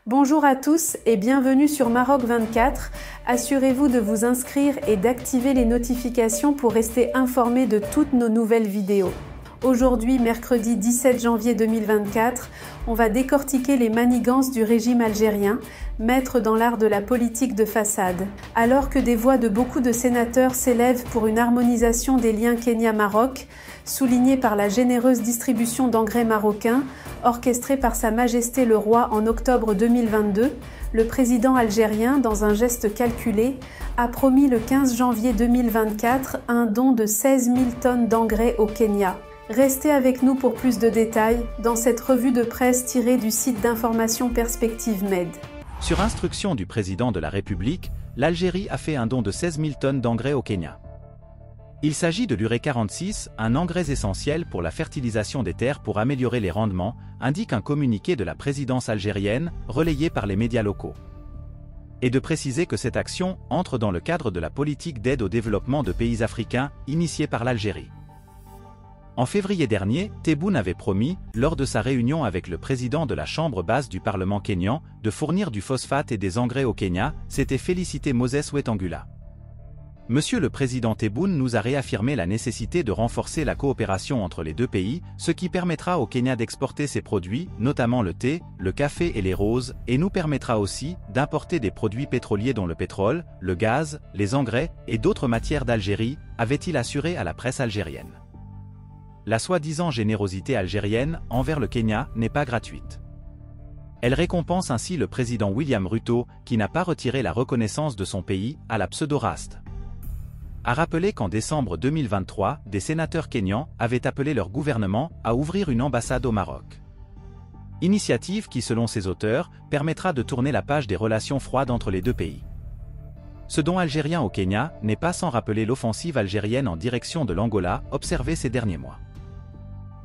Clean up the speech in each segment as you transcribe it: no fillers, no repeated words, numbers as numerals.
Bonjour à tous et bienvenue sur Maroc 24. Assurez-vous de vous inscrire et d'activer les notifications pour rester informé de toutes nos nouvelles vidéos. Aujourd'hui, mercredi 17 janvier 2024, on va décortiquer les manigances du régime algérien, maître dans l'art de la politique de façade. Alors que des voix de beaucoup de sénateurs s'élèvent pour une harmonisation des liens Kenya-Maroc, soulignée par la généreuse distribution d'engrais marocains, orchestrée par Sa Majesté le Roi en octobre 2022, le président algérien, dans un geste calculé, a promis le 15 janvier 2024 un don de 16 000 tonnes d'engrais au Kenya. Restez avec nous pour plus de détails dans cette revue de presse tirée du site d'information Perspective Med. Sur instruction du président de la République, l'Algérie a fait un don de 16 000 tonnes d'engrais au Kenya. Il s'agit de l'urée 46, un engrais essentiel pour la fertilisation des terres pour améliorer les rendements, indique un communiqué de la présidence algérienne, relayé par les médias locaux. Et de préciser que cette action entre dans le cadre de la politique d'aide au développement de pays africains, initiée par l'Algérie. En février dernier, Tebboune avait promis, lors de sa réunion avec le président de la Chambre basse du Parlement kényan, de fournir du phosphate et des engrais au Kenya, s'était félicité Moses Wetangula. Monsieur le président Tebboune nous a réaffirmé la nécessité de renforcer la coopération entre les deux pays, ce qui permettra au Kenya d'exporter ses produits, notamment le thé, le café et les roses, et nous permettra aussi d'importer des produits pétroliers dont le pétrole, le gaz, les engrais et d'autres matières d'Algérie, avait-il assuré à la presse algérienne. La soi-disant générosité algérienne envers le Kenya n'est pas gratuite. Elle récompense ainsi le président William Ruto, qui n'a pas retiré la reconnaissance de son pays à la pseudo-raste. A rappelé qu'en décembre 2023, des sénateurs kényans avaient appelé leur gouvernement à ouvrir une ambassade au Maroc. Initiative qui, selon ses auteurs, permettra de tourner la page des relations froides entre les deux pays. Ce don algérien au Kenya n'est pas sans rappeler l'offensive algérienne en direction de l'Angola, observée ces derniers mois.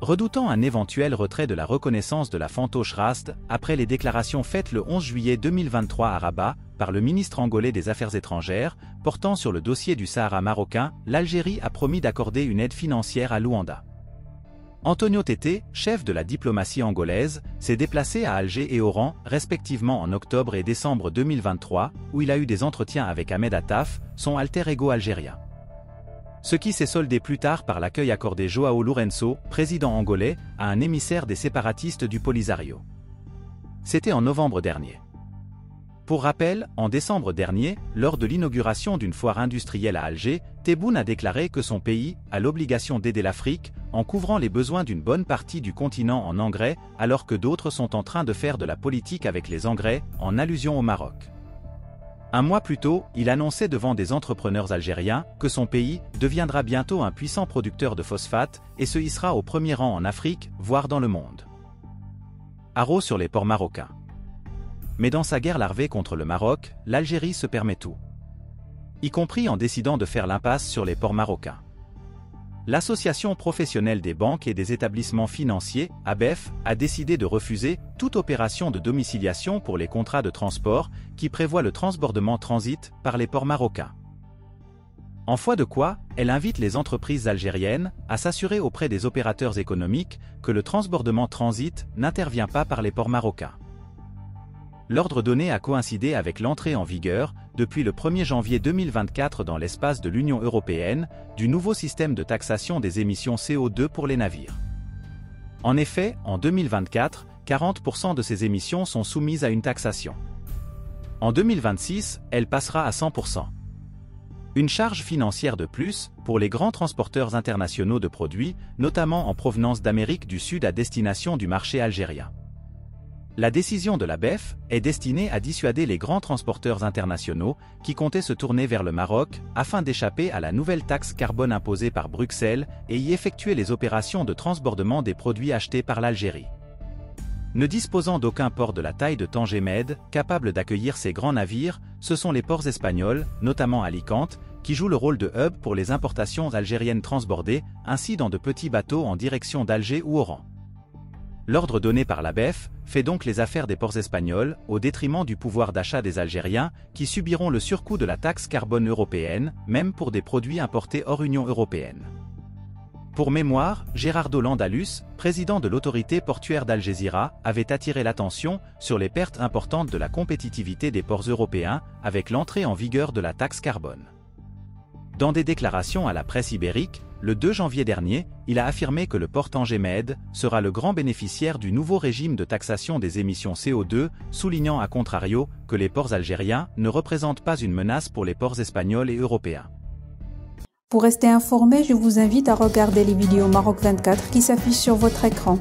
Redoutant un éventuel retrait de la reconnaissance de la fantoche raste, après les déclarations faites le 11 juillet 2023 à Rabat, par le ministre angolais des Affaires étrangères, portant sur le dossier du Sahara marocain, l'Algérie a promis d'accorder une aide financière à Luanda. Antonio Tété, chef de la diplomatie angolaise, s'est déplacé à Alger et Oran, respectivement en octobre et décembre 2023, où il a eu des entretiens avec Ahmed Attaf, son alter ego algérien. Ce qui s'est soldé plus tard par l'accueil accordé João Lourenço, président angolais, à un émissaire des séparatistes du Polisario. C'était en novembre dernier. Pour rappel, en décembre dernier, lors de l'inauguration d'une foire industrielle à Alger, Tebboune a déclaré que son pays a l'obligation d'aider l'Afrique, en couvrant les besoins d'une bonne partie du continent en engrais, alors que d'autres sont en train de faire de la politique avec les engrais, en allusion au Maroc. Un mois plus tôt, il annonçait devant des entrepreneurs algériens que son pays deviendra bientôt un puissant producteur de phosphate et se hissera au premier rang en Afrique, voire dans le monde. Haro sur les ports marocains. Mais dans sa guerre larvée contre le Maroc, l'Algérie se permet tout. Y compris en décidant de faire l'impasse sur les ports marocains. L'Association professionnelle des banques et des établissements financiers, ABEF, a décidé de refuser toute opération de domiciliation pour les contrats de transport qui prévoient le transbordement transit par les ports marocains. En foi de quoi, elle invite les entreprises algériennes à s'assurer auprès des opérateurs économiques que le transbordement transit n'intervient pas par les ports marocains. L'ordre donné a coïncidé avec l'entrée en vigueur, depuis le 1er janvier 2024 dans l'espace de l'Union européenne, du nouveau système de taxation des émissions CO2 pour les navires. En effet, en 2024, 40% de ces émissions sont soumises à une taxation. En 2026, elle passera à 100%. Une charge financière de plus, pour les grands transporteurs internationaux de produits, notamment en provenance d'Amérique du Sud à destination du marché algérien. La décision de l'ABEF est destinée à dissuader les grands transporteurs internationaux qui comptaient se tourner vers le Maroc afin d'échapper à la nouvelle taxe carbone imposée par Bruxelles et y effectuer les opérations de transbordement des produits achetés par l'Algérie. Ne disposant d'aucun port de la taille de Tanger Med capable d'accueillir ces grands navires, ce sont les ports espagnols, notamment Alicante, qui jouent le rôle de hub pour les importations algériennes transbordées, ainsi dans de petits bateaux en direction d'Alger ou Oran. L'ordre donné par l'ABEF fait donc les affaires des ports espagnols, au détriment du pouvoir d'achat des Algériens, qui subiront le surcoût de la taxe carbone européenne, même pour des produits importés hors Union européenne. Pour mémoire, Gerardo Landalus, président de l'autorité portuaire d'Algésiras, avait attiré l'attention sur les pertes importantes de la compétitivité des ports européens avec l'entrée en vigueur de la taxe carbone. Dans des déclarations à la presse ibérique, le 2 janvier dernier, il a affirmé que le port Tanger-Med sera le grand bénéficiaire du nouveau régime de taxation des émissions CO2, soulignant à contrario que les ports algériens ne représentent pas une menace pour les ports espagnols et européens. Pour rester informé, je vous invite à regarder les vidéos Maroc 24 qui s'affichent sur votre écran.